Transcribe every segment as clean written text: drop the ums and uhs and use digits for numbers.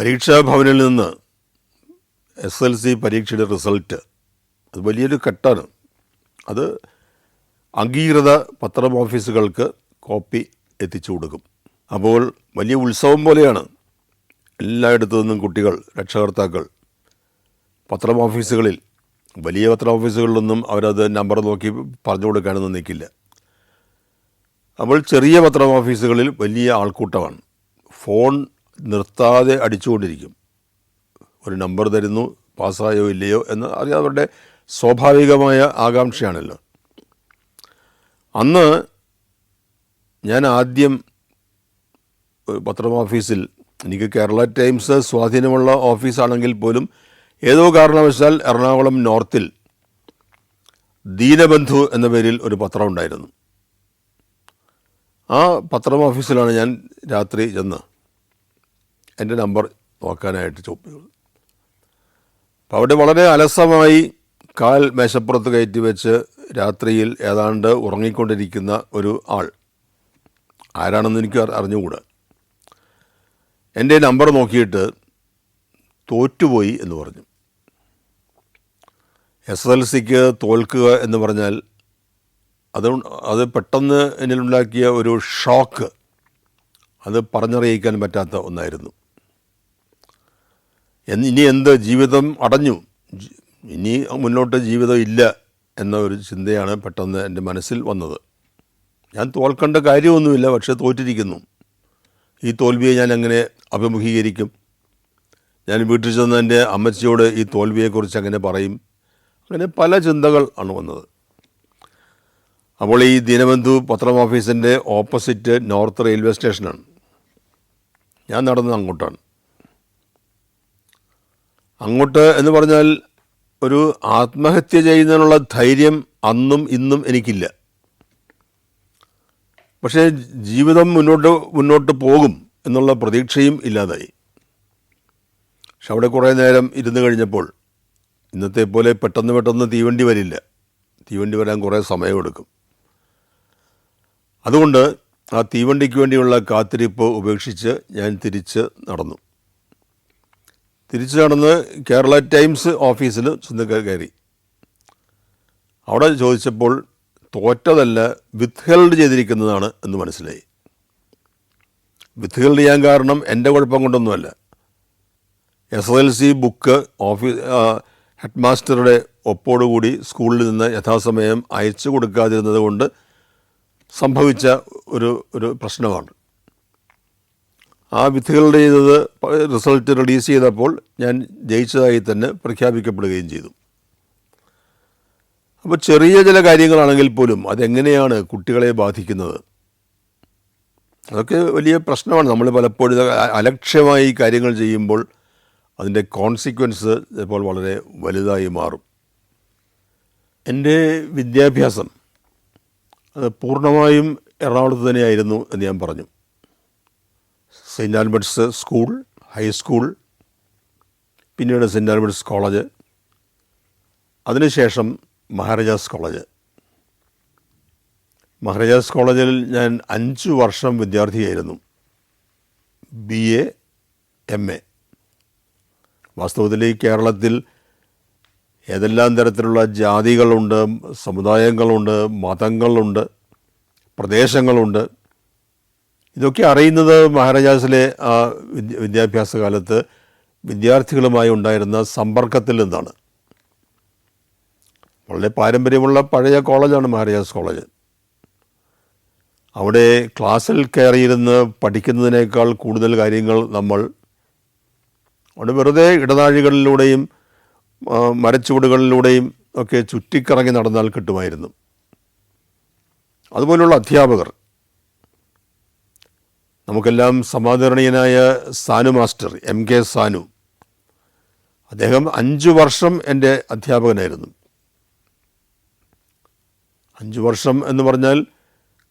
പരീക്ഷാ ഭവനിൽ നിന്ന് SLC പരീക്ഷയുടെ റിസൾട്ട് അത് വലിയൊരു കെട്ടാണ്. അത് അംഗീകൃത പത്രം ഓഫീസുകൾക്ക് കോപ്പി എത്തിച്ചു കൊടുക്കും. അപ്പോൾ വലിയ ഉത്സവം പോലെയാണ്. എല്ലായിടത്തു നിന്നും കുട്ടികൾ, രക്ഷകർത്താക്കൾ പത്രം ഓഫീസുകളിൽ, വലിയ പത്രം ഓഫീസുകളിലൊന്നും അവരത് നമ്പർ നോക്കി പറഞ്ഞു കൊടുക്കാനൊന്നും നിൽക്കില്ല. അപ്പോൾ ചെറിയ പത്രം ഓഫീസുകളിൽ വലിയ ആൾക്കൂട്ടമാണ്. ഫോൺ നിർത്താതെ അടിച്ചുകൊണ്ടിരിക്കും. ഒരു നമ്പർ തരുന്നു, പാസ്സായോ ഇല്ലയോ എന്ന് അറിയാൻ അവരുടെ സ്വാഭാവികമായ ആകാംക്ഷയാണല്ലോ. അന്ന് ഞാൻ ആദ്യം പത്രം ഓഫീസിൽ, എനിക്ക് കേരള ടൈംസ് സ്വാധീനമുള്ള ഓഫീസാണെങ്കിൽ പോലും ഏതോ കാരണവശാൽ എറണാകുളം നോർത്തിൽ ദീനബന്ധു എന്ന പേരിൽ ഒരു പത്രം ഉണ്ടായിരുന്നു. ആ പത്രം ഓഫീസിലാണ് ഞാൻ രാത്രി ചെന്ന് എൻ്റെ നമ്പർ നോക്കാനായിട്ട് ചോദിച്ചത്. അപ്പോൾ അവിടെ വളരെ അലസമായി കാൽ മേശപ്പുറത്ത് കയറ്റി വെച്ച് രാത്രിയിൽ ഏതാണ്ട് ഉറങ്ങിക്കൊണ്ടിരിക്കുന്ന ഒരു ആൾ, ആരാണെന്ന് എനിക്ക് അറിഞ്ഞുകൂടാ, എൻ്റെ നമ്പർ നോക്കിയിട്ട് തോറ്റുപോയി എന്ന് പറഞ്ഞു. SLCക്ക് തോൽക്കുക എന്ന് പറഞ്ഞാൽ അത് പെട്ടെന്ന് എന്നിലുണ്ടാക്കിയ ഒരു ഷോക്ക്, അത് പറഞ്ഞറിയിക്കാൻ പറ്റാത്ത ഒന്നായിരുന്നു. ഇനി എന്ത്, ജീവിതം അടഞ്ഞു, ഇനി മുന്നോട്ട് ജീവിതം ഇല്ല എന്ന ഒരു ചിന്തയാണ് പെട്ടെന്ന് എൻ്റെ മനസ്സിൽ വന്നത്. ഞാൻ തോൽക്കേണ്ട കാര്യമൊന്നുമില്ല, പക്ഷേ തോറ്റിരിക്കുന്നു. ഈ തോൽവിയെ ഞാൻ എങ്ങനെ അഭിമുഖീകരിക്കും? ഞാൻ വീട്ടിൽ ചെന്ന് എൻ്റെ അമ്മച്ചിയോട് ഈ തോൽവിയെക്കുറിച്ച് എങ്ങനെ പറയും? അങ്ങനെ പല ചിന്തകൾ ആണ് വന്നത്. അപ്പോൾ ഈ ദീനബന്ധു പത്രം ഓഫീസിൻ്റെ ഓപ്പോസിറ്റ് നോർത്ത് റെയിൽവേ സ്റ്റേഷനാണ്. ഞാൻ നടന്നത് അങ്ങോട്ടാണ്. അങ്ങോട്ട് എന്ന് പറഞ്ഞാൽ ഒരു ആത്മഹത്യ ചെയ്യുന്നതിനുള്ള ധൈര്യം അന്നും ഇന്നും എനിക്കില്ല. പക്ഷേ ജീവിതം മുന്നോട്ട് പോകും എന്നുള്ള പ്രതീക്ഷയും ഇല്ലാതായി. പക്ഷെ അവിടെ കുറേ നേരം ഇരുന്ന് കഴിഞ്ഞപ്പോൾ, ഇന്നത്തെ പോലെ പെട്ടെന്ന് തീവണ്ടി വരില്ല, തീവണ്ടി വരാൻ കുറേ സമയമെടുക്കും. അതുകൊണ്ട് ആ തീവണ്ടിക്ക് വേണ്ടിയുള്ള കാത്തിരിപ്പ് ഉപേക്ഷിച്ച് ഞാൻ തിരിച്ച് നടന്ന് കേരള ടൈംസ് ഓഫീസിൽ ചെന്ന് കയറി. അവിടെ ചോദിച്ചപ്പോൾ തോറ്റതല്ല, വിത്ത്ഹെൽഡ് ചെയ്തിരിക്കുന്നതാണ് എന്ന് മനസ്സിലായി. വിത്ത്ഹെൽഡ് ചെയ്യാൻ കാരണം എൻ്റെ കുഴപ്പം കൊണ്ടൊന്നുമല്ല. SLC ബുക്ക് ഹെഡ് മാസ്റ്ററുടെ ഒപ്പോടുകൂടി സ്കൂളിൽ നിന്ന് യഥാസമയം അയച്ചു കൊടുക്കാതിരുന്നത് കൊണ്ട് സംഭവിച്ച ഒരു പ്രശ്നമാണ്. ആ വിത്ത്ഹെൽഡ് ചെയ്തത് റിസൾട്ട് റിലീസ് ചെയ്തപ്പോൾ ഞാൻ ജയിച്ചതായി തന്നെ പ്രഖ്യാപിക്കപ്പെടുകയും ചെയ്തു. അപ്പോൾ ചെറിയ ചില കാര്യങ്ങളാണെങ്കിൽ പോലും അതെങ്ങനെയാണ് കുട്ടികളെ ബാധിക്കുന്നത്? അതൊക്കെ വലിയ പ്രശ്നമാണ്. നമ്മൾ പലപ്പോഴും അലക്ഷ്യമായി കാര്യങ്ങൾ ചെയ്യുമ്പോൾ അതിൻ്റെ കോൺസിക്വൻസ് ഇപ്പോൾ വളരെ വലുതായി മാറും. എൻ്റെ വിദ്യാഭ്യാസം അത് പൂർണ്ണമായും എറണാകുളത്ത് തന്നെയായിരുന്നു എന്ന് ഞാൻ പറഞ്ഞു. സെയിൻറ്റ് ആൽബർട്ട്സ് സ്കൂൾ, ഹൈസ്കൂൾ, പിന്നീട് സെയിൻറ്റ് ആൽബർട്ട്സ് കോളേജ്, അതിനുശേഷം മഹാരാജാസ് കോളേജ്. മഹാരാജാസ് കോളേജിൽ ഞാൻ 5 വർഷം വിദ്യാർത്ഥിയായിരുന്നു, BA MA. വാസ്തവത്തിൽ ഈ കേരളത്തിൽ ഏതെല്ലാം തരത്തിലുള്ള ജാതികളുണ്ട്, സമുദായങ്ങളുണ്ട്, മതങ്ങളുണ്ട്, പ്രദേശങ്ങളുണ്ട്, ഇതൊക്കെ അറിയുന്നത് മഹാരാജാസിലെ ആ വിദ്യാഭ്യാസ കാലത്ത് വിദ്യാർത്ഥികളുമായി ഉണ്ടായിരുന്ന സമ്പർക്കത്തിൽ നിന്നാണ്. വളരെ പാരമ്പര്യമുള്ള പഴയ കോളേജാണ് മഹാരാജാസ് കോളേജ്. അവിടെ ക്ലാസ്സിൽ കയറിയിരുന്ന് പഠിക്കുന്നതിനേക്കാൾ കൂടുതൽ കാര്യങ്ങൾ നമ്മൾ അവിടെ വെറുതെ ഇടനാഴികളിലൂടെയും മരച്ചുവടുകളിലൂടെയും ഒക്കെ ചുറ്റിക്കറങ്ങി നടന്നാൽ കിട്ടുമായിരുന്നു. അതുപോലുള്ള അധ്യാപകർ, നമുക്കെല്ലാം സമാദരണീയനായ സാനു മാസ്റ്റർ, MK സാനു, അദ്ദേഹം 5 വർഷം എൻ്റെ അധ്യാപകനായിരുന്നു. 5 വർഷം എന്ന് പറഞ്ഞാൽ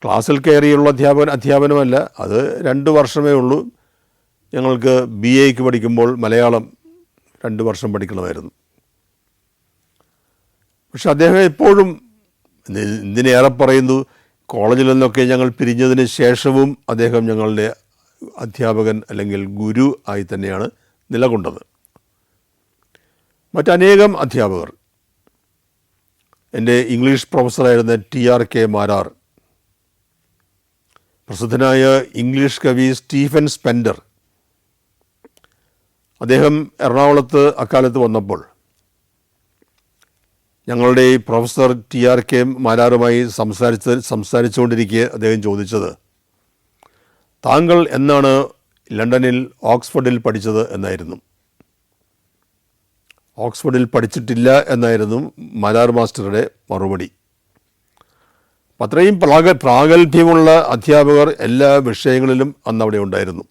ക്ലാസ്സിൽ കയറിയുള്ള അധ്യാപനമല്ല, അത് 2 വർഷമേ ഉള്ളൂ. ഞങ്ങൾക്ക് BAക്ക് പഠിക്കുമ്പോൾ മലയാളം 2 വർഷം പഠിക്കണമായിരുന്നു. പക്ഷെ അദ്ദേഹം എപ്പോഴും, എന്തിനേറെ പറയുന്നു, കോളേജിൽ നിന്നൊക്കെ ഞങ്ങൾ പിരിഞ്ഞതിന് ശേഷവും അദ്ദേഹം ഞങ്ങളുടെ അധ്യാപകൻ അല്ലെങ്കിൽ ഗുരു ആയി തന്നെയാണ് നിലകൊണ്ടത്. മറ്റനേകം അധ്യാപകർ, എൻ്റെ ഇംഗ്ലീഷ് പ്രൊഫസറായിരുന്ന TRK മാരാർ, പ്രസിദ്ധനായ ഇംഗ്ലീഷ് കവി സ്റ്റീഫൻ സ്പെൻഡർ, അദ്ദേഹം എറണാകുളത്ത് അക്കാലത്ത് വന്നപ്പോൾ ഞങ്ങളുടെ ഈ പ്രൊഫസർ TRK മാരാറുമായി സംസാരിച്ചുകൊണ്ടിരിക്കെ അദ്ദേഹം ചോദിച്ചത്, താങ്കൾ എന്നാണ് ലണ്ടനിൽ ഓക്സ്ഫോർഡിൽ പഠിച്ചത് എന്നായിരുന്നു. ഓക്സ്ഫോർഡിൽ പഠിച്ചിട്ടില്ല എന്നായിരുന്നു മാരാർ മാസ്റ്ററുടെ മറുപടി. അത്രയും പ്രാഗൽഭ്യമുള്ള അധ്യാപകർ എല്ലാ വിഷയങ്ങളിലും അന്നവിടെ ഉണ്ടായിരുന്നു.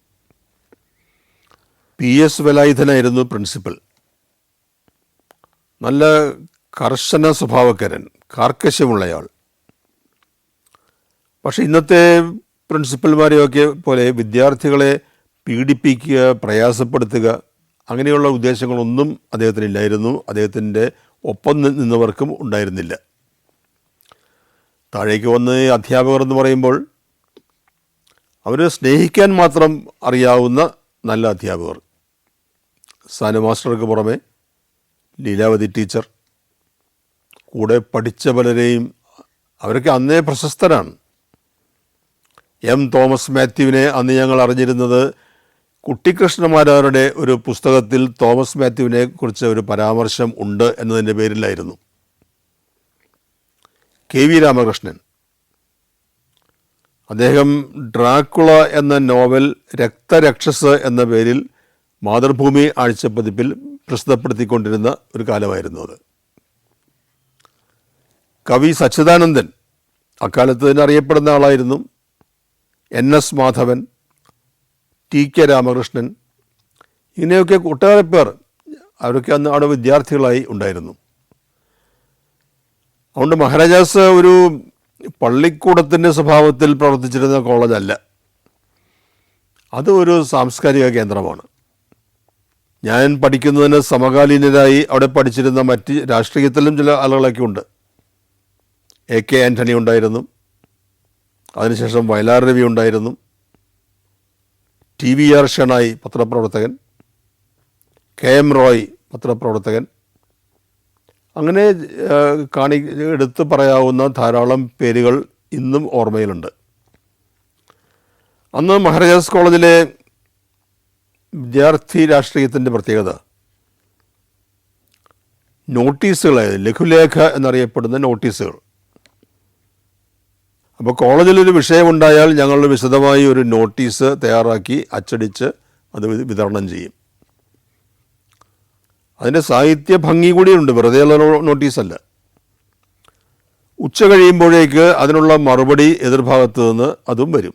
PS വേലായുധനായിരുന്നു പ്രിൻസിപ്പൽ. നല്ല കർശന സ്വഭാവക്കാരൻ, കാർക്കശ്യമുള്ളയാൾ. പക്ഷെ ഇന്നത്തെ പ്രിൻസിപ്പൽമാരെയൊക്കെ പോലെ വിദ്യാർത്ഥികളെ പീഡിപ്പിക്കുക, പ്രയാസപ്പെടുത്തുക, അങ്ങനെയുള്ള ഉദ്ദേശങ്ങളൊന്നും അദ്ദേഹത്തിനില്ലായിരുന്നു. അദ്ദേഹത്തിൻ്റെ ഒപ്പം നിന്നവർക്കും ഉണ്ടായിരുന്നില്ല. താഴേക്ക് വന്ന് അധ്യാപകർ എന്ന് പറയുമ്പോൾ അവർ സ്നേഹിക്കാൻ മാത്രം അറിയാവുന്ന നല്ല അധ്യാപകർ. സാനു മാസ്റ്റർക്ക് പുറമെ ലീലാവതി ടീച്ചർ, കൂടെ പഠിച്ച പലരെയും, അവരൊക്കെ അന്നേ പ്രശസ്തരാണ്. M. തോമസ് മാത്യുവിനെ അന്ന് ഞങ്ങൾ അറിഞ്ഞിരുന്നത് കുട്ടിക്കൃഷ്ണമാരാരുടെ ഒരു പുസ്തകത്തിൽ തോമസ് മാത്യുവിനെ കുറിച്ച് ഒരു പരാമർശം ഉണ്ട് എന്നതിൻ്റെ പേരിലായിരുന്നു. KV രാമകൃഷ്ണൻ, അദ്ദേഹം ഡ്രാക്കുള എന്ന നോവൽ രക്തരക്ഷസ് എന്ന പേരിൽ മാതൃഭൂമി ആഴ്ചപ്പതിപ്പിൽ പ്രസിദ്ധപ്പെടുത്തിക്കൊണ്ടിരുന്ന ഒരു കാലമായിരുന്നു അത്. കവി സച്ചിദാനന്ദൻ അക്കാലത്ത് തന്നെ അറിയപ്പെടുന്ന ആളായിരുന്നു. NS മാധവൻ, TK രാമകൃഷ്ണൻ, ഇങ്ങനെയൊക്കെ ഒട്ടേറെ പേർ, അവരൊക്കെ അന്ന് അവിടെ വിദ്യാർത്ഥികളായി ഉണ്ടായിരുന്നു. അതുകൊണ്ട് മഹാരാജാസ് ഒരു പള്ളിക്കൂടത്തിൻ്റെ സ്വഭാവത്തിൽ പ്രവർത്തിച്ചിരുന്ന കോളേജല്ല, അത് ഒരു സാംസ്കാരിക കേന്ദ്രമാണ്. ഞാൻ പഠിക്കുന്നതിന് സമകാലീനരായി അവിടെ പഠിച്ചിരുന്ന മറ്റ് രാഷ്ട്രീയത്തിലും ചില ആളുകളൊക്കെ ഉണ്ട്. AK ആൻ്റണി ഉണ്ടായിരുന്നു, അതിനുശേഷം വയലാർ രവി ഉണ്ടായിരുന്നു, TVR ഷണായി പത്രപ്രവർത്തകൻ, KM റോയ് പത്രപ്രവർത്തകൻ, അങ്ങനെ എടുത്ത് പറയാവുന്ന ധാരാളം പേരുകൾ ഇന്നും ഓർമ്മയിലുണ്ട്. അന്ന് മഹാരാജാസ് കോളേജിലെ വിദ്യാർത്ഥി രാഷ്ട്രീയത്തിൻ്റെ പ്രത്യേകത നോട്ടീസുകളായിരുന്നു, ലഘുലേഖ എന്നറിയപ്പെടുന്ന നോട്ടീസുകൾ. അപ്പോൾ കോളേജിലൊരു വിഷയമുണ്ടായാൽ ഞങ്ങൾ വിശദമായി ഒരു നോട്ടീസ് തയ്യാറാക്കി അച്ചടിച്ച് അത് വിതരണം ചെയ്യും. അതിൻ്റെ സാഹിത്യ ഭംഗി കൂടിയുണ്ട്, വെറുതെയുള്ള നോട്ടീസല്ല. ഉച്ച കഴിയുമ്പോഴേക്ക് അതിനുള്ള മറുപടി എതിർഭാഗത്ത് നിന്ന് അതും വരും.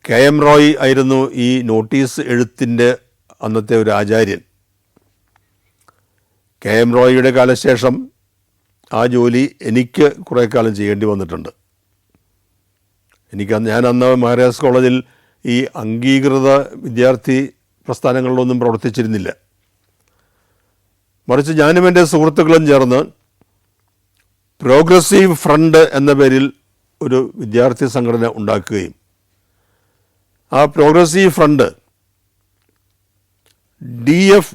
KM റോയ് ആയിരുന്നു ഈ നോട്ടീസ് എഴുത്തിൻ്റെ അന്നത്തെ ഒരു ആചാര്യൻ. KM റോയിയുടെ കാലശേഷം ആ ജോലി എനിക്ക് കുറേ കാലം ചെയ്യേണ്ടി വന്നിട്ടുണ്ട്. ഞാൻ അന്ന് മഹാരാജാസ് കോളേജിൽ ഈ അംഗീകൃത വിദ്യാർത്ഥി പ്രസ്ഥാനങ്ങളിലൊന്നും പ്രവർത്തിച്ചിരുന്നില്ല. മറിച്ച് ഞാനും എൻ്റെ സുഹൃത്തുക്കളും ചേർന്ന് പ്രോഗ്രസീവ് ഫ്രണ്ട് എന്ന പേരിൽ ഒരു വിദ്യാർത്ഥി സംഘടന ഉണ്ടാക്കുകയും ആ progressive front DF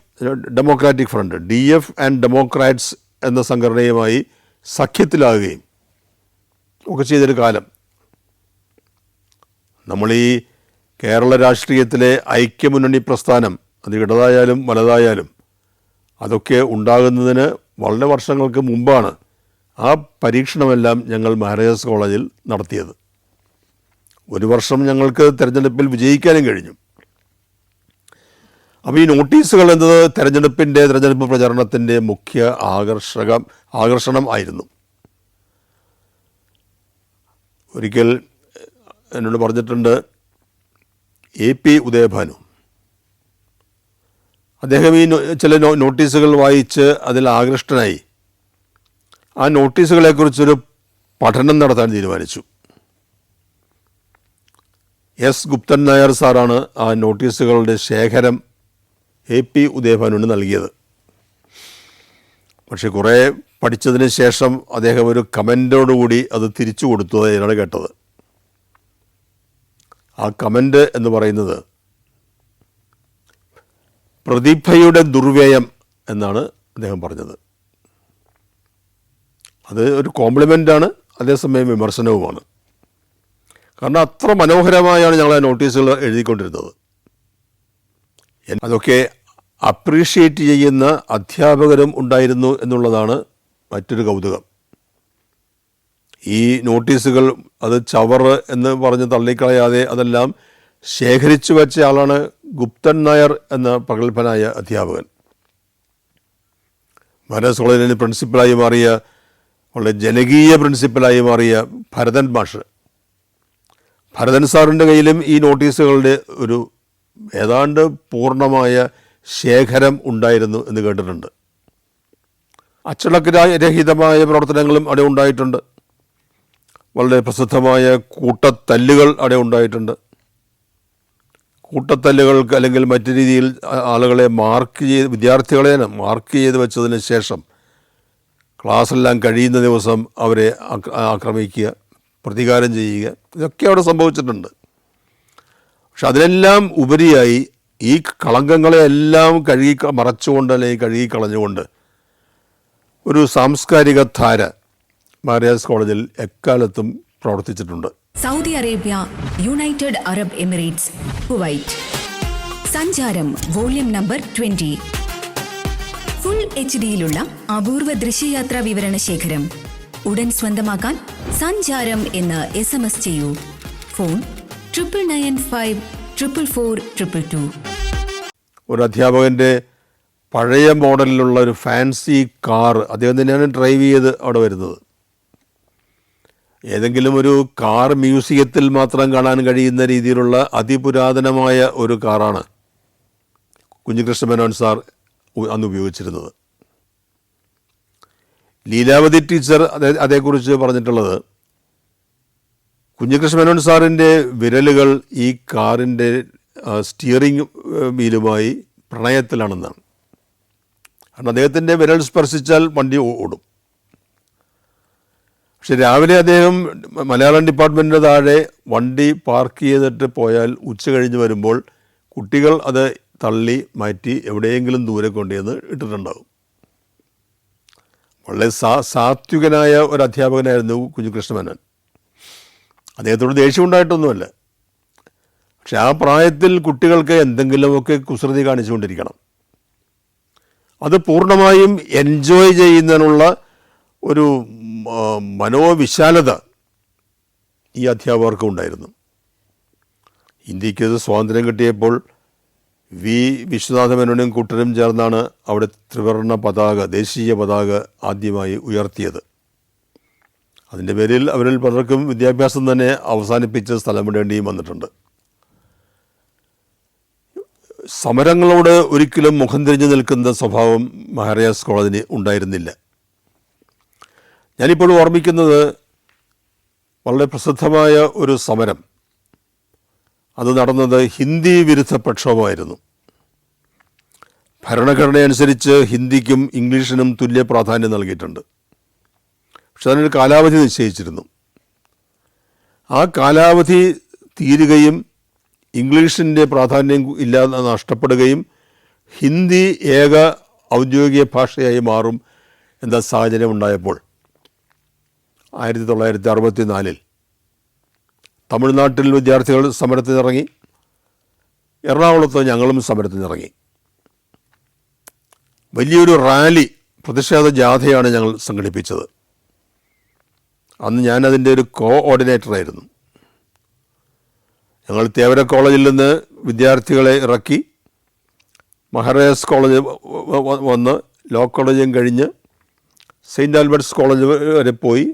democratic front, DF and democrats എന്ന സംഘടനയുമായി സഖ്യത്തിലാകുകയും ഒക്കെ ചെയ്തൊരു കാലം. നമ്മൾ ഈ കേരള രാഷ്ട്രീയത്തിലെ ഐക്യമുന്നണി പ്രസ്ഥാനം, അത് ഇടതായാലും വലതായാലും, അതൊക്കെ ഉണ്ടാകുന്നതിന് വളരെ വർഷങ്ങൾക്ക് മുമ്പാണ് ആ പരീക്ഷണമെല്ലാം ഞങ്ങൾ മഹാരാജാസ് കോളേജിൽ നടത്തിയത്. ഒരു വർഷം ഞങ്ങൾക്ക് തിരഞ്ഞെടുപ്പിൽ വിജയിക്കാനും കഴിഞ്ഞു. അപ്പോൾ ഈ നോട്ടീസുകൾ എന്നത് തിരഞ്ഞെടുപ്പ് പ്രചരണത്തിൻ്റെ മുഖ്യ ആകർഷണം ആയിരുന്നു. ഒരിക്കൽ എന്നോട് പറഞ്ഞിട്ടുണ്ട് AP ഉദയഭാനു, അദ്ദേഹം ഈ ചില നോട്ടീസുകൾ വായിച്ച് അതിൽ ആകൃഷ്ടനായി ആ നോട്ടീസുകളെക്കുറിച്ചൊരു പഠനം നടത്താൻ തീരുമാനിച്ചു. S. ഗുപ്തൻ നായർ സാറാണ് ആ നോട്ടീസുകളുടെ ശേഖരം AP ഉദയഭാനുവിന് നൽകിയത്. പക്ഷെ കുറേ പഠിച്ചതിന് ശേഷം അദ്ദേഹം ഒരു കമൻറ്റോടുകൂടി അത് തിരിച്ചു കൊടുത്തു എന്നാണ് കേട്ടത്. ആ കമൻറ്റ് എന്ന് പറയുന്നത്, പ്രതിഭയുടെ ദുർവ്യയം എന്നാണ് അദ്ദേഹം പറഞ്ഞത്. അത് ഒരു കോംപ്ലിമെൻ്റാണ്, അതേസമയം വിമർശനവുമാണ്. കാരണം അത്ര മനോഹരമായാണ് ഞങ്ങൾ ആ നോട്ടീസുകൾ എഴുതിക്കൊണ്ടിരുന്നത്. അതൊക്കെ അപ്രീഷിയേറ്റ് ചെയ്യുന്ന അധ്യാപകരും ഉണ്ടായിരുന്നു എന്നുള്ളതാണ് മറ്റൊരു കൗതുകം. ഈ നോട്ടീസുകൾ അത് ചവറ് എന്ന് പറഞ്ഞ് തള്ളിക്കളയാതെ അതെല്ലാം ശേഖരിച്ചു വെച്ച ആളാണ് ഗുപ്തൻ നായർ എന്ന പ്രഗത്ഭനായ അധ്യാപകൻ. മഹാരാജാസ് കോളേജിന് പ്രിൻസിപ്പലായി മാറിയ, വളരെ ജനകീയ പ്രിൻസിപ്പലായി മാറിയ ഭരതൻ മാഷ്. ഭരതൻ സാറിൻ്റെ കയ്യിലും ഈ നോട്ടീസുകളുടെ ഒരു ഏതാണ്ട് പൂർണ്ണമായ ശേഖരം ഉണ്ടായിരുന്നു എന്ന് കേട്ടിട്ടുണ്ട്. അച്ചടക്കരഹിതമായ പ്രവർത്തനങ്ങളും അവിടെ ഉണ്ടായിട്ടുണ്ട്. വളരെ പ്രസിദ്ധമായ കൂട്ടത്തല്ലുകൾ അവിടെ ഉണ്ടായിട്ടുണ്ട്. കൂട്ടത്തല്ലുകൾക്ക് അല്ലെങ്കിൽ മറ്റു രീതിയിൽ ആളുകളെ വിദ്യാർത്ഥികളെ മാർക്ക് ചെയ്ത് വെച്ചതിന് ശേഷം ക്ലാസ്സെല്ലാം കഴിയുന്ന ദിവസം അവരെ ആക്രമിക്കുക, പ്രതികാരം ചെയ്യുക, ഇതൊക്കെ അവിടെ സംഭവിച്ചിട്ടുണ്ട്. പക്ഷെ അതിനെല്ലാം ഉപരിയായി ഈ കളങ്കങ്ങളെല്ലാം മറച്ചുകൊണ്ട് അല്ലെങ്കിൽ കഴുകിക്കളഞ്ഞുകൊണ്ട് ഒരു സാംസ്കാരിക ധാര മഹാരാജാസ് കോളേജിൽ എക്കാലത്തും പ്രവർത്തിച്ചിട്ടുണ്ട്. Saudi Arabia, United Arab Emirates, Kuwait. സഞ്ചാരം വോള്യം നമ്പർ 20. ഫുൾ HD-യിലുള്ള അപൂർവ ദൃശ്യയാത്രാ വിവരണ ശേഖരം ഉടൻ സ്വന്തമാക്കാൻ സഞ്ചാരം എന്ന് SMS ചെയ്യൂ. ഫോൺ 9995444222. ഒരു അധ്യാപകൻ്റെ പഴയ മോഡലിലുള്ള ഒരു ഫാൻസി കാർ അദ്ദേഹം തന്നെയാണ് ഡ്രൈവ് ചെയ്ത് അവിടെ വരുന്നത്. ഏതെങ്കിലും ഒരു കാർ മ്യൂസിയത്തിൽ മാത്രം കാണാൻ കഴിയുന്ന രീതിയിലുള്ള അതിപുരാതനമായ ഒരു കാറാണ് കുഞ്ഞികൃഷ്ണമേനോൻ സാർ അന്ന് ഉപയോഗിച്ചിരുന്നത്. ലീലാവതി ടീച്ചർ അതേക്കുറിച്ച് പറഞ്ഞിട്ടുള്ളത്, കുഞ്ഞികൃഷ്ണമേനോൻ സാറിൻ്റെ വിരലുകൾ ഈ കാറിൻ്റെ സ്റ്റിയറിംഗ് വീലുമായി പ്രണയത്തിലാണെന്നാണ്. കാരണം അദ്ദേഹത്തിൻ്റെ വിരൽ സ്പർശിച്ചാൽ വണ്ടി ഓടും. പക്ഷെ രാവിലെ അദ്ദേഹം മലയാളം ഡിപ്പാർട്ട്മെൻറ്റിൻ്റെ താഴെ വണ്ടി പാർക്ക് ചെയ്തിട്ട് പോയാൽ ഉച്ച കഴിഞ്ഞ് വരുമ്പോൾ കുട്ടികൾ അത് തള്ളി മാറ്റി എവിടെയെങ്കിലും ദൂരെ കൊണ്ടുവന്ന് ഇട്ടിട്ടുണ്ടാകും. വളരെ സാത്വികനായ ഒരു അധ്യാപകനായിരുന്നു കുഞ്ഞികൃഷ്ണമേനോൻ. അദ്ദേഹത്തോട് ദേഷ്യമുണ്ടായിട്ടൊന്നുമല്ല. പക്ഷെ ആ പ്രായത്തിൽ കുട്ടികൾക്ക് എന്തെങ്കിലുമൊക്കെ കുസൃതി കാണിച്ചുകൊണ്ടിരിക്കണം. അത് പൂർണ്ണമായും എൻജോയ് ചെയ്യുന്നതിനുള്ള ഒരു മനോവിശാലത ഈ അധ്യാപകർക്ക് ഉണ്ടായിരുന്നു. ഇന്ത്യക്ക് സ്വാതന്ത്ര്യം കിട്ടിയപ്പോൾ വിശ്വനാഥ മേനോനും കൂട്ടരും ചേർന്നാണ് അവിടെ ത്രിവർണ്ണ പതാക, ദേശീയ പതാക ആദ്യമായി ഉയർത്തിയത്. അതിൻ്റെ പേരിൽ അവരിൽ പലർക്കും വിദ്യാഭ്യാസം തന്നെ അവസാനിപ്പിച്ച് സ്ഥലം വിടേണ്ടിയും വന്നിട്ടുണ്ട്. സമരങ്ങളോട് ഒരിക്കലും മുഖം തിരിഞ്ഞു നിൽക്കുന്ന സ്വഭാവം മഹാരാജാസ് കോളേജിന് ഉണ്ടായിരുന്നില്ല. ഞാനിപ്പോൾ ഓർമ്മിക്കുന്നത് വളരെ പ്രസിദ്ധമായ ഒരു സമരം. അത് നടന്നത് ഹിന്ദി വിരുദ്ധ പ്രക്ഷോഭമായിരുന്നു. ഭരണഘടന അനുസരിച്ച് ഹിന്ദിക്കും ഇംഗ്ലീഷിനും തുല്യ പ്രാധാന്യം നൽകിയിട്ടുണ്ട്. പക്ഷെ അതിനൊരു കാലാവധി നിശ്ചയിച്ചിരുന്നു. ആ കാലാവധി തീരുകയും ഇംഗ്ലീഷിൻ്റെ പ്രാധാന്യം ഇല്ലാതെ നഷ്ടപ്പെടുകയും ഹിന്ദി ഏക ഔദ്യോഗിക ഭാഷയായി മാറും എന്ന സാഹചര്യം ഉണ്ടായപ്പോൾ 1964 തമിഴ്നാട്ടിൽ വിദ്യാർത്ഥികൾ സമരത്തിനിറങ്ങി. എറണാകുളത്ത് ഞങ്ങളും സമരത്തിനിറങ്ങി. വലിയൊരു റാലി, പ്രതിഷേധ ജാഥയാണ് ഞങ്ങൾ സംഘടിപ്പിച്ചത്. അന്ന് ഞാനതിൻ്റെ ഒരു കോഓർഡിനേറ്ററായിരുന്നു. ഞങ്ങൾ തേവര കോളേജിൽ നിന്ന് വിദ്യാർത്ഥികളെ ഇറക്കി മഹാരാജാസ് കോളേജ് വന്ന് ലോ കോളേജും കഴിഞ്ഞ് സെയിൻറ്റ് ആൽബർട്ട്സ് കോളേജ് വരെ പോയി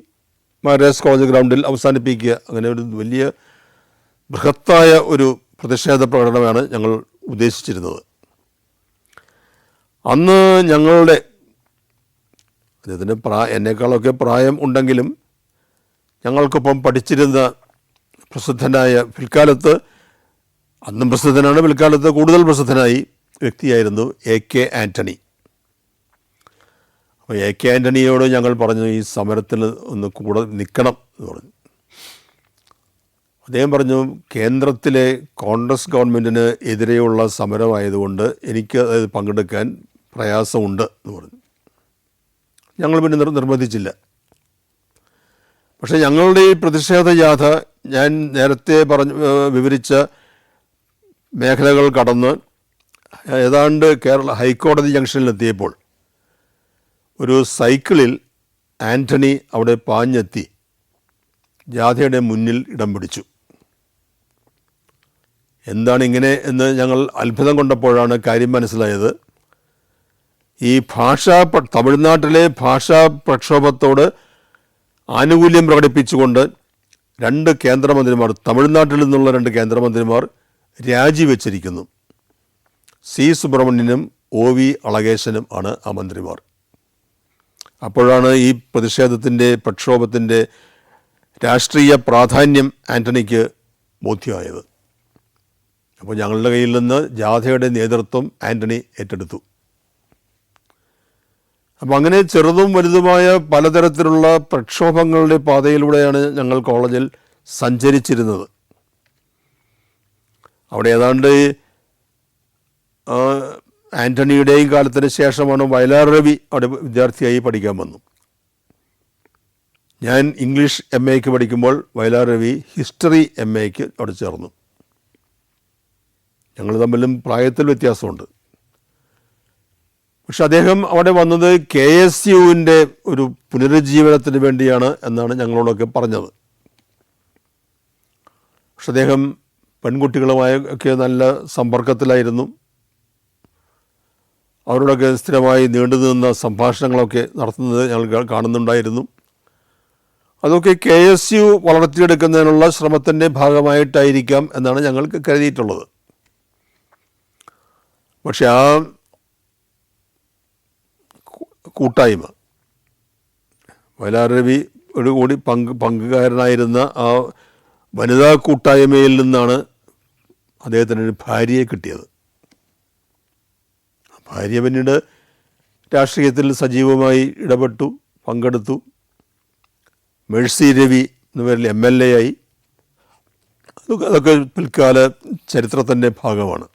മഹാരാജാസ് കോളേജ് ഗ്രൗണ്ടിൽ അവസാനിപ്പിക്കുക. അങ്ങനെ ഒരു വലിയ ബൃഹത്തായ ഒരു പ്രതിഷേധ പ്രകടനമാണ് ഞങ്ങൾ ഉദ്ദേശിച്ചിരുന്നത്. അന്ന് ഞങ്ങളുടെ അദ്ദേഹത്തിന് എന്നേക്കാളൊക്കെ പ്രായം ഉണ്ടെങ്കിലും ഞങ്ങൾക്കൊപ്പം പഠിച്ചിരുന്ന പ്രസിദ്ധനായ, പിൽക്കാലത്ത് അന്നും പ്രസിദ്ധനാണ്, പിൽക്കാലത്ത് കൂടുതൽ പ്രസിദ്ധനായി വ്യക്തിയായിരുന്നു AK ആൻ്റണി. അപ്പോൾ AK ആൻ്റണിയോട് ഞങ്ങൾ പറഞ്ഞു, ഈ സമരത്തിൽ ഒന്ന് കൂടെ നിൽക്കണം എന്ന് പറഞ്ഞു. അദ്ദേഹം പറഞ്ഞു, കേന്ദ്രത്തിലെ കോൺഗ്രസ് ഗവൺമെൻറ്റിന് എതിരെയുള്ള സമരമായതുകൊണ്ട് എനിക്ക് അത് പങ്കെടുക്കാൻ പ്രയാസമുണ്ട് എന്ന് പറഞ്ഞു. ഞങ്ങൾ പിന്നെ നിർബന്ധിച്ചില്ല. പക്ഷേ ഞങ്ങളുടെ ഈ പ്രതിഷേധ ജാഥ ഞാൻ നേരത്തെ വിവരിച്ച മേഖലകൾ കടന്ന് ഏതാണ്ട് കേരള ഹൈക്കോടതി ജംഗ്ഷനിലെത്തിയപ്പോൾ ഒരു സൈക്കിളിൽ ആൻ്റണി അവിടെ പാഞ്ഞെത്തി ജാഥയുടെ മുന്നിൽ ഇടം പിടിച്ചു. എന്താണ് ഇങ്ങനെ എന്ന് ഞങ്ങൾ അത്ഭുതം കൊണ്ടപ്പോഴാണ് കാര്യം മനസ്സിലായത്. ഈ തമിഴ്നാട്ടിലെ ഭാഷാ പ്രക്ഷോഭത്തോട് ആനുകൂല്യം പ്രകടിപ്പിച്ചുകൊണ്ട് 2 കേന്ദ്രമന്ത്രിമാർ, തമിഴ്നാട്ടിൽ നിന്നുള്ള 2 കേന്ദ്രമന്ത്രിമാർ രാജിവെച്ചിരിക്കുന്നു. സി സുബ്രഹ്മണ്യനും OV അളകേശനും ആണ് ആ മന്ത്രിമാർ. അപ്പോഴാണ് ഈ പ്രക്ഷോഭത്തിൻ്റെ രാഷ്ട്രീയ പ്രാധാന്യം ആൻ്റണിക്ക് ബോധ്യമായത്. അപ്പോൾ ഞങ്ങളുടെ കയ്യിൽ നിന്ന് ജാഥയുടെ നേതൃത്വം ആൻ്റണി ഏറ്റെടുത്തു. അപ്പം അങ്ങനെ ചെറുതും വലുതുമായ പലതരത്തിലുള്ള പ്രക്ഷോഭങ്ങളുടെ പാതയിലൂടെയാണ് ഞങ്ങൾ കോളേജിൽ സഞ്ചരിച്ചിരുന്നത്. അവിടെ ഏതാണ്ട് ആൻ്റണിയുടെയും കാലത്തിന് ശേഷമാണ് വയലാർ രവി അവിടെ വിദ്യാർത്ഥിയായി പഠിക്കാൻ വന്നു. ഞാൻ ഇംഗ്ലീഷ് MAക്ക് പഠിക്കുമ്പോൾ വയലാർ രവി ഹിസ്റ്ററി MAക്ക് അവിടെ ചേർന്നു. ഞങ്ങൾ തമ്മിലും പ്രായത്തിൽ വ്യത്യാസമുണ്ട്. പക്ഷെ അദ്ദേഹം അവിടെ വന്നത് KSUവിൻ്റെ ഒരു പുനരുജ്ജീവനത്തിന് വേണ്ടിയാണ് എന്നാണ് ഞങ്ങളോടൊക്കെ പറഞ്ഞത്. പക്ഷെ അദ്ദേഹം പെൺകുട്ടികളുമായൊക്കെ നല്ല സമ്പർക്കത്തിലായിരുന്നു. അവരോടൊക്കെ സ്ഥിരമായി നീണ്ടു നിന്ന സംഭാഷണങ്ങളൊക്കെ നടത്തുന്നത് ഞങ്ങൾ കാണുന്നുണ്ടായിരുന്നു. അതൊക്കെ KSU വളർത്തിയെടുക്കുന്നതിനുള്ള ശ്രമത്തിൻ്റെ ഭാഗമായിട്ടായിരിക്കാം എന്നാണ് ഞങ്ങൾക്ക് കരുതിയിട്ടുള്ളത്. പക്ഷെ ആ കൂട്ടായ്മ, വയലാർ രവി കൂടി പങ്കുകാരനായിരുന്ന ആ വനിതാ കൂട്ടായ്മയിൽ നിന്നാണ് അദ്ദേഹത്തിനൊരു ഭാര്യയെ കിട്ടിയത്. ഭാര്യ പിന്നീട് രാഷ്ട്രീയത്തിൽ സജീവമായി ഇടപെട്ടു, പങ്കെടുത്തു. മേഴ്സി രവി എന്ന പേരിൽ MLA ആയി. അതൊക്കെ പിൽക്കാല ചരിത്രത്തിൻ്റെ ഭാഗമാണ്.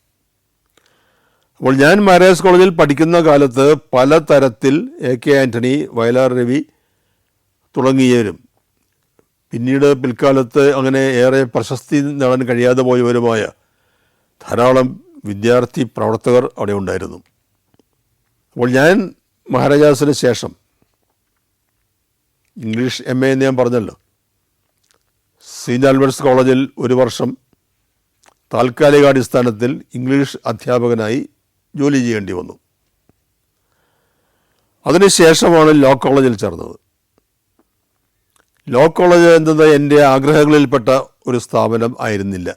അപ്പോൾ ഞാൻ മാരാസ് കോളേജിൽ പഠിക്കുന്ന കാലത്ത് പലതരത്തിൽ AK ആൻ്റണി, വയലാർ രവി തുടങ്ങിയവരും പിന്നീട് പിൽക്കാലത്ത് അങ്ങനെ ഏറെ പ്രശസ്തി നേടാൻ കഴിയാതെ പോയവരുമായ ധാരാളം വിദ്യാർത്ഥി പ്രവർത്തകർ അവിടെ ഉണ്ടായിരുന്നു. അപ്പോൾ ഞാൻ മഹാരാജാസിന് ശേഷം ഇംഗ്ലീഷ് MA എന്ന് ഞാൻ പറഞ്ഞല്ലോ, സെയിൻറ്റ് ആൽബർട്ട്സ് കോളേജിൽ 1 വർഷം താൽക്കാലികാടിസ്ഥാനത്തിൽ ഇംഗ്ലീഷ് അധ്യാപകനായി ജോലി ചെയ്യേണ്ടി വന്നു. അതിനുശേഷമാണ് ലോ കോളേജിൽ ചേർന്നത്. ലോ കോളേജ് എന്നത് എൻ്റെ ആഗ്രഹങ്ങളിൽപ്പെട്ട ഒരു സ്ഥാപനം ആയിരുന്നില്ല.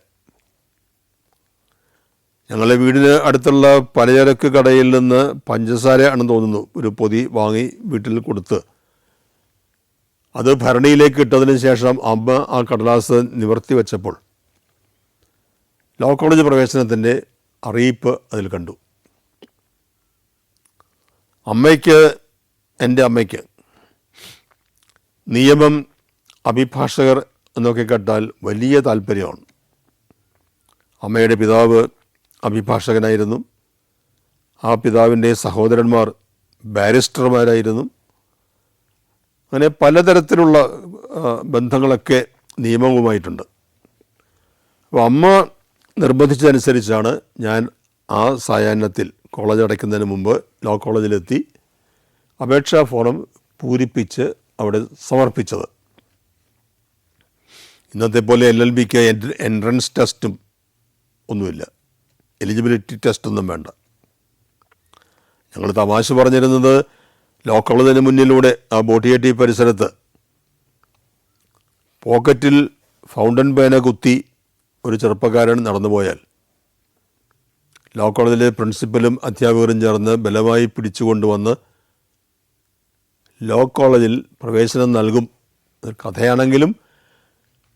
ഞങ്ങളുടെ വീടിന് അടുത്തുള്ള പലചരക്ക് കടയിൽ നിന്ന് പഞ്ചസാര ആണെന്ന് തോന്നുന്നു ഒരു പൊതി വാങ്ങി വീട്ടിൽ കൊടുത്ത് അത് ഭരണിയിലേക്ക് ഇട്ടതിന് ശേഷം അമ്മ ആ കടലാസ് നിവർത്തി വെച്ചപ്പോൾ ലോ കോളേജ് പ്രവേശനത്തിൻ്റെ അറിയിപ്പ് അതിൽ കണ്ടു. എൻ്റെ അമ്മയ്ക്ക് നിയമം, അഭിഭാഷകർ എന്നൊക്കെ കേട്ടാൽ വലിയ താല്പര്യമാണ്. അമ്മയുടെ പിതാവ് അഭിഭാഷകനായിരുന്നു. ആ പിതാവിൻ്റെ സഹോദരന്മാർ ബാരിസ്റ്റർമാരായിരുന്നു. അങ്ങനെ പലതരത്തിലുള്ള ബന്ധങ്ങളൊക്കെ നിയമവുമായിട്ടുണ്ട്. അപ്പോൾ അമ്മ നിർബന്ധിച്ചതനുസരിച്ചാണ് ഞാൻ ആ സായാഹ്നത്തിൽ കോളേജ് അടയ്ക്കുന്നതിന് മുമ്പ് ലോ കോളേജിലെത്തി അപേക്ഷാ ഫോം പൂരിപ്പിച്ച് അവിടെ സമർപ്പിച്ചത്. ഇന്നത്തെ പോലെ LLBക്ക് എൻട്രൻസ് ടെസ്റ്റും ഒന്നുമില്ല, എലിജിബിലിറ്റി ടെസ്റ്റൊന്നും വേണ്ട. ഞങ്ങൾ തമാശ പറഞ്ഞിരുന്നത് ലോ കോളേജിന് മുന്നിലൂടെ ആ ബോട്ടിയെട്ടി പരിസരത്ത് പോക്കറ്റിൽ ഫൗണ്ടൻ പേന കുത്തി ഒരു ചെറുപ്പക്കാരൻ നടന്നുപോയാൽ ലോ കോളേജിലെ പ്രിൻസിപ്പലും അധ്യാപകരും ചേർന്ന് ബലമായി പിടിച്ചുകൊണ്ടുവന്ന് ലോ കോളേജിൽ പ്രവേശനം നൽകും. കഥയാണെങ്കിലും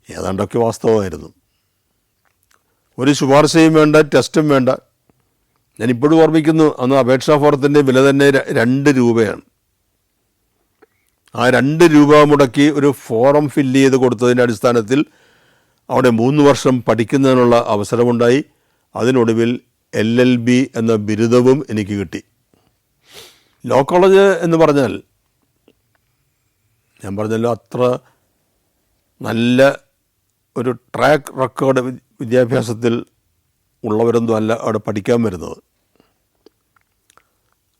ഏതാണ്ടൊക്കെ വാസ്തവമായിരുന്നു. ഒരു ശുപാർശയും വേണ്ട, ടെസ്റ്റും വേണ്ട. ഞാനിപ്പോഴും ഓർമ്മിക്കുന്നു, അന്ന് അപേക്ഷാ ഫോറത്തിൻ്റെ വില തന്നെ 2 രൂപയാണ്. ആ 2 രൂപ മുടക്കി ഒരു ഫോറം ഫില്ല് ചെയ്ത് കൊടുത്തതിൻ്റെ അടിസ്ഥാനത്തിൽ അവിടെ 3 വർഷം പഠിക്കുന്നതിനുള്ള അവസരമുണ്ടായി. അതിനൊടുവിൽ LLB എന്ന ബിരുദവും എനിക്ക് കിട്ടി. ലോ കോളേജ് എന്ന് പറഞ്ഞാൽ ഞാൻ പറഞ്ഞല്ലോ, അത്ര നല്ല ഒരു ട്രാക്ക് റെക്കോർഡ് വിദ്യാഭ്യാസത്തിൽ ഉള്ളവരൊന്നും അല്ല അവിടെ പഠിക്കാൻ വരുന്നത്.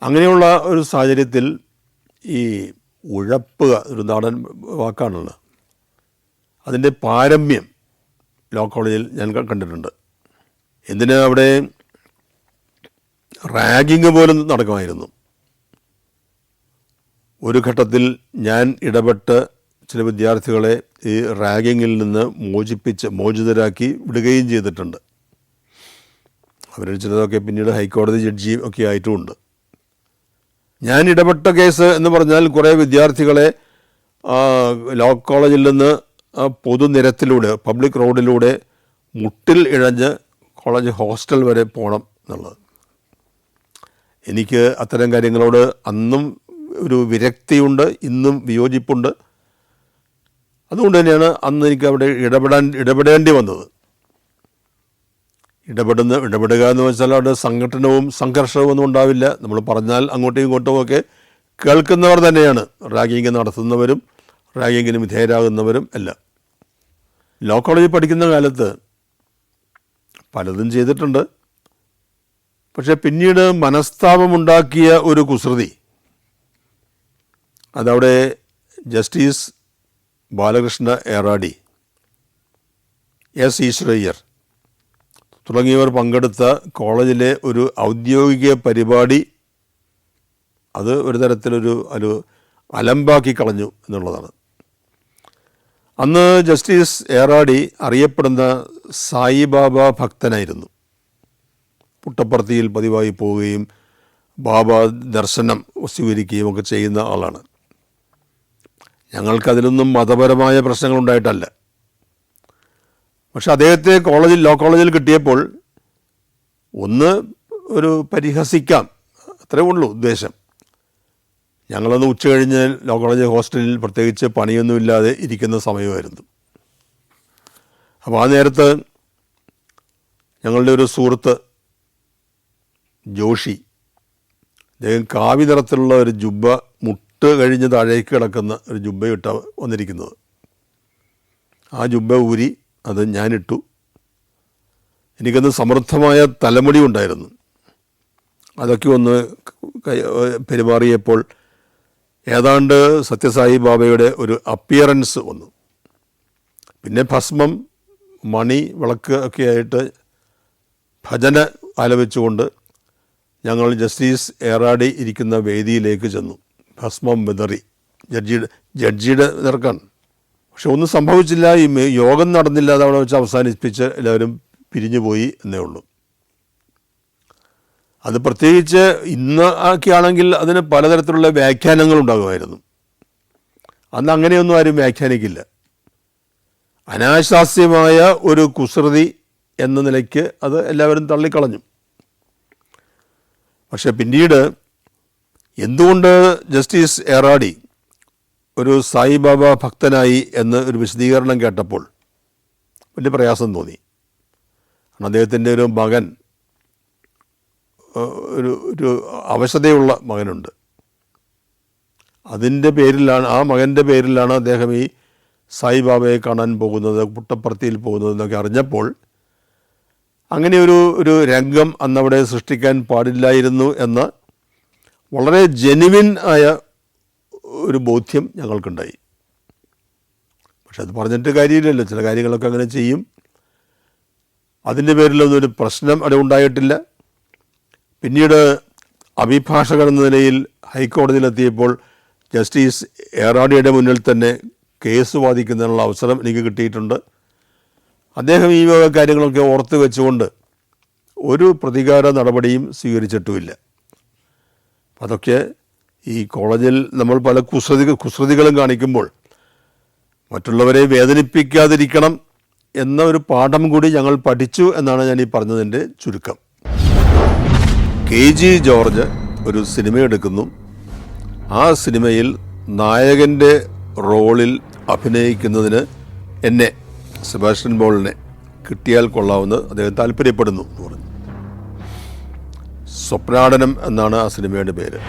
അങ്ങനെയുള്ള ഒരു സാഹചര്യത്തിൽ ഈ ഉഴപ്പുക, ഒരു നാടൻ വാക്കാണല്ലോ, അതിൻ്റെ പാരമ്യം ലോ കോളേജിൽ ഞാൻ കണ്ടിട്ടുണ്ട്. എന്തിന് അവിടെ റാഗിങ് പോലും നടക്കുമായിരുന്നു. ഒരു ഘട്ടത്തിൽ ഞാൻ ഇടപെട്ട് ചില വിദ്യാർത്ഥികളെ ഈ റാഗിങ്ങിൽ നിന്ന് മോചിതരാക്കി വിടുകയും ചെയ്തിട്ടുണ്ട്. അവരിൽ ചിലതൊക്കെ പിന്നീട് ഹൈക്കോടതി ജഡ്ജിയും ഒക്കെ ആയിട്ടുമുണ്ട്. ഞാൻ ഇടപെട്ട കേസ് എന്ന് പറഞ്ഞാൽ കുറേ വിദ്യാർത്ഥികളെ ലോ കോളേജിൽ നിന്ന് പൊതുനിരത്തിലൂടെ, പബ്ലിക് റോഡിലൂടെ മുട്ടിൽ ഇഴഞ്ഞ് കോളേജ് ഹോസ്റ്റൽ വരെ പോകണം എന്നുള്ളത്. എനിക്ക് അത്തരം കാര്യങ്ങളോട് അന്നും ഒരു വിരക്തിയുണ്ട്, ഇന്നും വിയോജിപ്പുണ്ട്. അതുകൊണ്ട് തന്നെയാണ് അന്ന് എനിക്ക് അവിടെ ഇടപെടേണ്ടി വന്നത്. ഇടപെടുക എന്ന് വെച്ചാൽ അവിടെ സംഘടനവും സംഘർഷവും ഒന്നും ഉണ്ടാവില്ല. നമ്മൾ പറഞ്ഞാൽ അങ്ങോട്ടും ഇങ്ങോട്ടും ഒക്കെ കേൾക്കുന്നവർ തന്നെയാണ് റാഗിങ് നടത്തുന്നവരും റാഗിങ്ങിന് വിധേയരാകുന്നവരും എല്ലാം. ലോ കോളേജിൽ പഠിക്കുന്ന കാലത്ത് പലതും ചെയ്തിട്ടുണ്ട്. പക്ഷേ പിന്നീട് മനസ്താപമുണ്ടാക്കിയ ഒരു കുസൃതി, അതവിടെ ജസ്റ്റിസ് ബാലകൃഷ്ണ ഏറാടി, S. ഈശ്വരയ്യർ തുടങ്ങിയവർ പങ്കെടുത്ത കോളേജിലെ ഒരു ഔദ്യോഗിക പരിപാടി, അത് ഒരു തരത്തിലൊരു അലമ്പാക്കി കളഞ്ഞു എന്നുള്ളതാണ്. അന്ന് ജസ്റ്റിസ് ഏറാടി അറിയപ്പെടുന്ന സായിബാബ ഭക്തനായിരുന്നു. പുട്ടപ്പർത്തിയിൽ പതിവായി പോവുകയും ബാബ ദർശനം സ്വീകരിക്കുകയും ഒക്കെ ചെയ്യുന്ന ആളാണ്. ഞങ്ങൾക്കതിലൊന്നും മതപരമായ പ്രശ്നങ്ങളുണ്ടായിട്ടല്ല. പക്ഷെ അദ്ദേഹത്തെ ലോ കോളേജിൽ കിട്ടിയപ്പോൾ ഒന്ന് ഒരു പരിഹസിക്കാം, അത്രേ ഉള്ളൂ ഉദ്ദേശം. ഞങ്ങളൊന്ന് ഉച്ച കഴിഞ്ഞ് ലോ കോളേജ് ഹോസ്റ്റലിൽ പ്രത്യേകിച്ച് പണിയൊന്നുമില്ലാതെ ഇരിക്കുന്ന സമയമായിരുന്നു. അപ്പോൾ ആ നേരത്ത് ഞങ്ങളുടെ ഒരു സുഹൃത്ത് ജോഷി, അദ്ദേഹം കാവി നിറത്തിലുള്ള ഒരു ജുബ്ബ, മുട്ട് കഴിഞ്ഞ് താഴേക്ക് കിടക്കുന്ന ഒരു ജുബ്ബയിട്ട വന്നിരിക്കുന്നത്. ആ ജുബ്ബ ഊരി അത് ഞാനിട്ടു. എനിക്കന്ന് സമൃദ്ധമായ തലമുടി ഉണ്ടായിരുന്നു. അതൊക്കെ ഒന്ന് പെരുമാറിയപ്പോൾ ഏതാണ്ട് സത്യസായി ബാബയുടെ ഒരു അപ്പിയറൻസ് വന്നു. പിന്നെ ഭസ്മം, മണി, വിളക്ക് ഒക്കെ ആയിട്ട് ഭജന ആലപിച്ചുകൊണ്ട് ഞങ്ങൾ ജസ്റ്റിസ് ഏറാടി ഇരിക്കുന്ന വേദിയിലേക്ക് ചെന്നു. ഭസ്മം വിതറി, ജഡ്ജിയുടെ നേർക്കാണ്. പക്ഷെ ഒന്നും സംഭവിച്ചില്ല. ഈ യോഗം നടന്നില്ല. അത് അവിടെ വെച്ച് അവസാനിപ്പിച്ച് എല്ലാവരും പിരിഞ്ഞു പോയി എന്നേ ഉള്ളൂ. അത് പ്രത്യേകിച്ച് ഇന്ന് ഒക്കെയാണെങ്കിൽ അതിന് പലതരത്തിലുള്ള വ്യാഖ്യാനങ്ങൾ ഉണ്ടാകുമായിരുന്നു. അന്ന് അങ്ങനെയൊന്നും ആരും വ്യാഖ്യാനിക്കില്ല. അനാശാസ്യമായ ഒരു കുസൃതി എന്ന നിലയ്ക്ക് അത് എല്ലാവരും തള്ളിക്കളഞ്ഞു. പക്ഷെ പിന്നീട് എന്തുകൊണ്ട് ജസ്റ്റിസ് ഏറാടി ഒരു സായിബാബ ഭക്തനായി എന്ന് ഒരു വിശദീകരണം കേട്ടപ്പോൾ വലിയ പ്രയാസം തോന്നി. അദ്ദേഹത്തിൻ്റെ ഒരു മകൻ, ഒരു അവശതയുള്ള മകനുണ്ട്. അതിൻ്റെ പേരിലാണ്, ആ മകൻ്റെ പേരിലാണ് അദ്ദേഹം ഈ സായിബാബയെ കാണാൻ പോകുന്നത്, പുട്ടപ്പർത്തിയിൽ പോകുന്നത് എന്നൊക്കെ അറിഞ്ഞപ്പോൾ അങ്ങനെ ഒരു രംഗം അന്നവിടെ സൃഷ്ടിക്കാൻ പാടില്ലായിരുന്നു എന്ന വളരെ ജെനുവിൻ ആയ ഒരു ബോധ്യം ഞങ്ങൾക്കുണ്ടായി. പക്ഷെ അത് പറഞ്ഞിട്ട് കാര്യമില്ലല്ലോ, ചില കാര്യങ്ങളൊക്കെ അങ്ങനെ ചെയ്യും. അതിൻ്റെ പേരിലൊന്നും ഒരു പ്രശ്നം അവിടെ ഉണ്ടായിട്ടില്ല. പിന്നീട് അഭിഭാഷകൻ എന്ന നിലയിൽ ഹൈക്കോടതിയിലെത്തിയപ്പോൾ ജസ്റ്റിസ് ഏറാടിയുടെ മുന്നിൽ തന്നെ കേസ് വാദിക്കുന്നതിനുള്ള അവസരം എനിക്ക് കിട്ടിയിട്ടുണ്ട്. അദ്ദേഹം ഈ വക കാര്യങ്ങളൊക്കെ ഓർത്ത് വെച്ചുകൊണ്ട് ഒരു പ്രതികാര നടപടിയും സ്വീകരിച്ചിട്ടുമില്ല. അതൊക്കെ ഈ കോളേജിൽ നമ്മൾ പല കുസൃതികളും കാണിക്കുമ്പോൾ മറ്റുള്ളവരെ വേദനിപ്പിക്കാതിരിക്കണം എന്ന ഒരു പാഠം കൂടി ഞങ്ങൾ പഠിച്ചു എന്നാണ് ഞാൻ ഈ പറഞ്ഞതിൻ്റെ ചുരുക്കം. KG ജോർജ് ഒരു സിനിമ എടുക്കുന്നു. ആ സിനിമയിൽ നായകൻ്റെ റോളിൽ അഭിനയിക്കുന്നതിന് എന്നെ സെബാസ്റ്റ്യൻ പോളിനെ കിട്ടിയാൽ കൊള്ളാവുന്ന അദ്ദേഹം താല്പര്യപ്പെടുന്നു എന്ന് പറഞ്ഞു. സ്വപ്നാടനം എന്നാണ് ആ സിനിമയുടെ പേര്.